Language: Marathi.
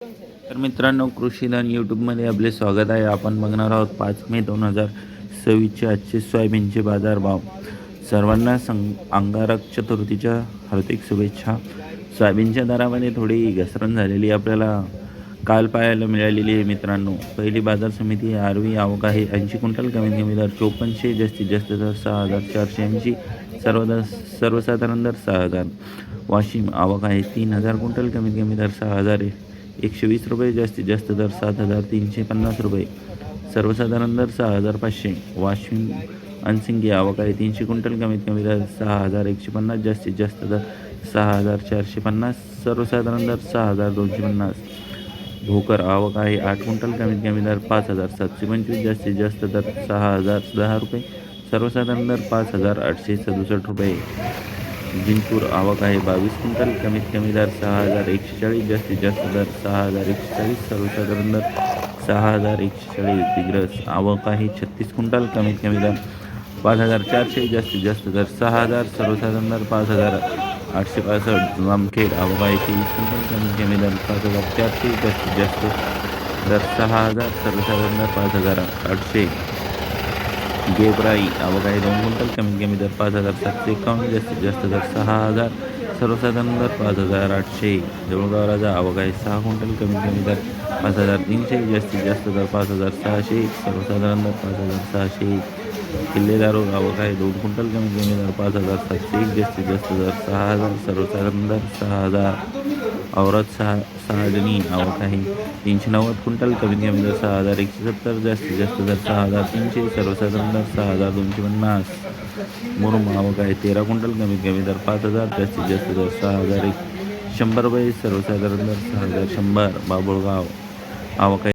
तर मित्रांनो, कृषीधन यूट्यूबमध्ये आपले स्वागत आहे. आपण बघणार आहोत 5 मे 2026चे आजचे सोयाबीनचे बाजारभाव. सर्वांना अंगारक चतुर्थीच्या हार्दिक शुभेच्छा. सोयाबीनच्या दरामध्ये थोडी घसरण झालेली आपल्याला काल पाहायला मिळालेली आहे मित्रांनो. पहिली बाजार समिती आरवी आवक आहे 80 क्विंटल, कमीत कमी दर 5400, जास्तीत जास्त दर 6480, सर्वसाधारण दर 6000. वाशिम आवक आहे 3000 क्विंटल, कमीत कमी दर 6120 रुपये, जास्तीत जास्त दर 7350 रुपये, सर्वसाधारण दर 6500. वाशिम अनसिंगी आवक आहे 300 क्विंटल, कमीत कमी दर 6150, जास्तीत जास्त दर 6450, सर्वसाधारण दर 6250. भोकर आवक आहे 8 क्विंटल, कमीत कमी दर 5725, जास्तीत जास्त दर 6010 रुपये, सर्वसाधारण दर 5867 रुपये. जिंतूर आवक आहे 22 क्विंटल, कमीत कमी दर 6140, जास्तीत जास्त दर 6140, सर्वसाधारण दर 6140. दिग्रस आवक आहे 36 क्विंटल, कमीत कमी दर 5400, जास्तीत जास्त दर 6000, सर्वसाधारण दर 5865. जामखेड आवक आहे 23 क्विंटल, कमीत कमी दर 5400, जास्तीत जास्त दर 6000, सर्वसाधारण दर 5800. गेवराई आवक आहे 2 क्विंटल, कमीत कमी दर 5751, जास्तीत जास्त दर 6000, सर्वसाधारण दर 5800. जळगाव राजा आवक आहे 6 क्विंटल, कमीत कमी दर 5300, जास्तीत जास्त दर 5600, सर्वसाधारण दर 5600. किल्लेदारो आवक आहे 2 क्विंटल, कमीत कमी दर 5701, जास्तीत जास्त दर 6000, सर्वसाधारण दर 6000. औरत सहाजणी आवक आहे 390 क्विंटल, कमीत कमी दर 6170, जास्तीत जास्त दर 6300, सर्वसाधारण दर 6250. मुरुम आवक आहे 13 क्विंटल, कमीत कमी दर 5000, जास्तीत जास्त दर 6100 रुपये, सर्वसाधारण दर 6100. बाबुळगाव आवक आहे